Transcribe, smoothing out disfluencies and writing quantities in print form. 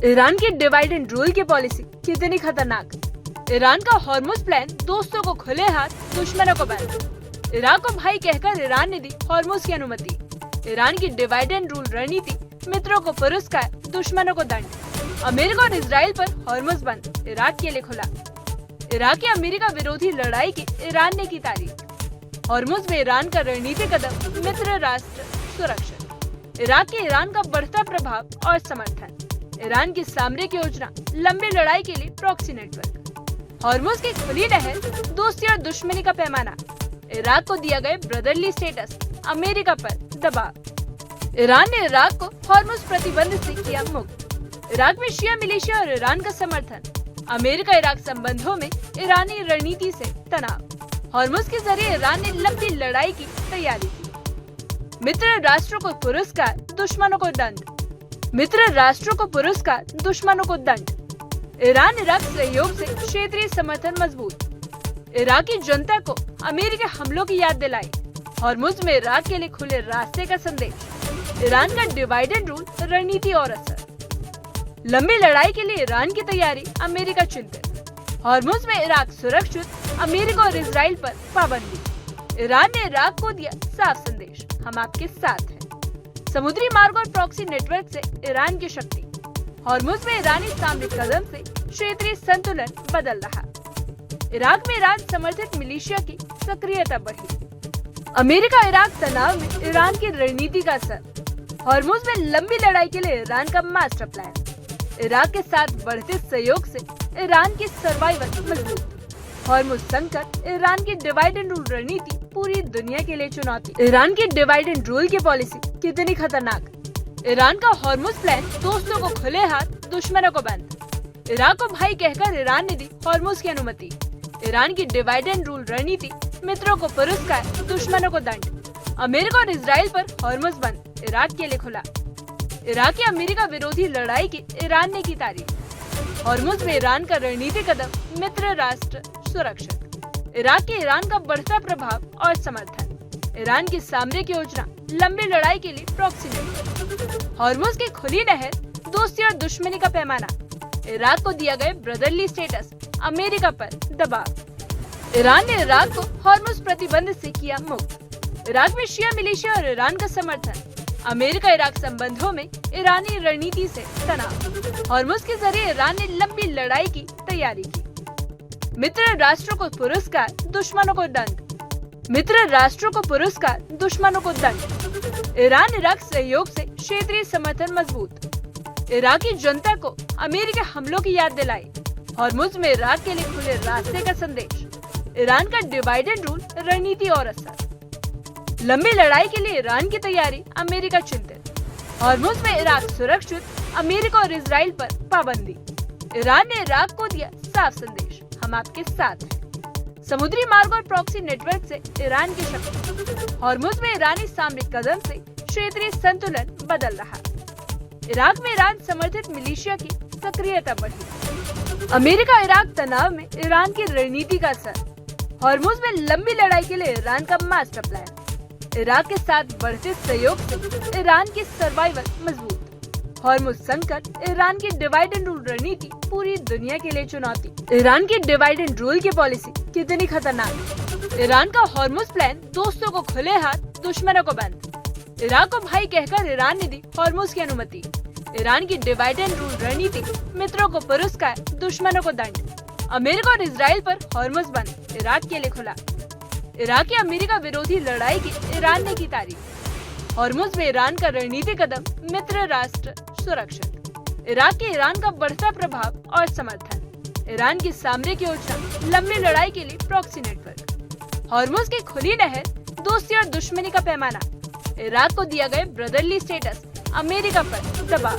Iran की divide and rule की policy कितनी खतरनाक। ईरान का हॉर्मुज प्लान, दोस्तों को खुले हाथ, दुश्मनों को बंद। इराक को भाई कहकर ईरान ने दी हॉर्मुज की अनुमति। ईरान की डिवाइड एंड रूल रणनीति, मित्रों को पुरस्कार, दुश्मनों को दंड। अमेरिका और इजराइल पर हॉर्मुज बंद, इराक के लिए खुला। इराक की अमेरिका विरोधी लड़ाई की ईरान ने की तारीफ। हॉर्मुज में ईरान का रणनीतिक कदम, मित्र राष्ट्र सुरक्षित। इराक के ईरान का बढ़ता प्रभाव और समर्थन। ईरान की सामरिक योजना, लंबी लड़ाई के लिए प्रॉक्सी नेटवर्क। हॉर्मुज की खुली नहर, दोस्ती और दुश्मनी का पैमाना। इराक को दिया गया ब्रदरली स्टेटस, अमेरिका पर दबाव। ईरान ने इराक को हॉर्मुज प्रतिबंध से किया मुक्त। इराक में शिया मिलिशिया और ईरान का समर्थन। अमेरिका इराक संबंधों में ईरानी रणनीति से तनाव। हॉर्मुज के जरिए ईरान ने लंबी लड़ाई की तैयारी की। मित्र राष्ट्रों को पुरस्कार, दुश्मनों को दंड। मित्र राष्ट्रों को पुरस्कार, दुश्मनों को दंड। ईरान इराक सहयोग से क्षेत्रीय समर्थन मजबूत। इराकी जनता को अमेरिकी हमलों की याद दिलाई। हॉर्मुज में इराक के लिए खुले रास्ते का संदेश। ईरान का डिवाइड एंड रूल रणनीति और असर। लंबी लड़ाई के लिए ईरान की तैयारी, अमेरिका चिंतित। हॉर्मुज में इराक सुरक्षित, अमेरिका और इजराइल पर पाबंदी। ईरान ने इराक को दिया साफ संदेश, हम आपके साथ हैं। समुद्री मार्ग और प्रॉक्सी नेटवर्क से ईरान की शक्ति। हॉर्मुज में ईरानी सामरिक कदम से क्षेत्रीय संतुलन बदल रहा। इराक में ईरान समर्थित मिलिशिया की सक्रियता बढ़ी। अमेरिका इराक तनाव में ईरान की रणनीति का असर। हॉर्मुज में लंबी लड़ाई के लिए ईरान का मास्टर प्लान। इराक के साथ बढ़ते सहयोग से ईरान की सर्वाइवल मजबूत। हॉर्मुज संकट, ईरान की डिवाइड एंड रूल रणनीति पूरी दुनिया के लिए चुनौती। ईरान की डिवाइड एंड रूल की पॉलिसी कितनी खतरनाक। ईरान का हॉर्मुज प्लान, दोस्तों को खुले हाथ, दुश्मनों को बंद। इराक को भाई कहकर ईरान ने दी हॉर्मुज की अनुमति। ईरान की डिवाइड एंड रूल रणनीति, मित्रों को पुरस्कार, दुश्मनों को दंड। अमेरिका और इजराइल पर हॉर्मुज बंद, इराक के लिए खुला। इराक की अमेरिका विरोधी लड़ाई की ईरान ने की तारीफ। हॉर्मुज में ईरान का रणनीतिक कदम, मित्र राष्ट्र सुरक्षित। इराक के ईरान का बढ़ता प्रभाव और समर्थन। ईरान की सामरिक योजना, लंबी लड़ाई के लिए प्रॉक्सी नेटवर्क। हॉर्मुज की खुली नहर, दोस्ती और दुश्मनी का पैमाना। इराक को दिया गया ब्रदरली स्टेटस, अमेरिका पर दबाव। ईरान ने इराक को हॉर्मुज प्रतिबंध से किया मुक्त। इराक में शिया मिलिशिया और ईरान का समर्थन। अमेरिका इराक संबंधों में ईरानी रणनीति से तनाव। हॉर्मुज के जरिए ईरान ने लंबी लड़ाई की तैयारी की। मित्र राष्ट्रों को पुरस्कार, दुश्मनों को दंड। मित्र राष्ट्रों को पुरस्कार, दुश्मनों को दंड। ईरान इराक सहयोग से क्षेत्रीय समर्थन मजबूत। इराकी जनता को अमेरिकी हमलों की याद दिलाई। हॉर्मुज में इराक के लिए खुले रास्ते का संदेश। ईरान का डिवाइड एंड रूल रणनीति और असर। लंबी लड़ाई के लिए ईरान की तैयारी, अमेरिका चिंतित। हॉर्मुज में इराक सुरक्षित, अमेरिका और इजराइल पर पाबंदी। ईरान ने इराक को दिया साफ संदेश, हम आपके साथ हैं। समुद्री मार्ग और प्रॉक्सी नेटवर्क से ईरान की शक्ति। हॉर्मुज में ईरानी सामरिक कदम से क्षेत्रीय संतुलन बदल रहा। इराक में ईरान समर्थित मिलिशिया की सक्रियता बढ़ी। अमेरिका इराक तनाव में ईरान की रणनीति का असर। हॉर्मुज में लंबी लड़ाई के लिए ईरान का मास्टर प्लान। इराक के साथ बढ़ते सहयोग से ईरान की सर्वाइवल मजबूत। हॉर्मुज संकट, ईरान की डिवाइड एंड रूल रणनीति पूरी दुनिया के लिए चुनौती। ईरान की डिवाइड एंड रूल की पॉलिसी कितनी खतरनाक। ईरान का हॉर्मुज प्लान, दोस्तों को खुले हाथ, दुश्मनों को बंद। इराक को भाई कहकर ईरान ने दी हॉर्मुज की अनुमति। ईरान की डिवाइड एंड रूल रणनीति, मित्रों को पुरस्कार, दुश्मनों को दंड। अमेरिका और इजराइल पर हॉर्मुज बंद, इराक के लिए खुला। इराक की अमेरिका विरोधी लड़ाई की ईरान ने की तारीफ। हॉर्मुज में ईरान का रणनीतिक कदम, मित्र राष्ट्र सुरक्षित। इराक के ईरान का बढ़ता प्रभाव और समर्थन। ईरान की सामरिक योजना, लंबी लड़ाई के लिए प्रॉक्सी नेटवर्क। हॉर्मुज की खुली नहर, दोस्ती और दुश्मनी का पैमाना। इराक को दिया गया ब्रदरली स्टेटस, अमेरिका पर दबाव।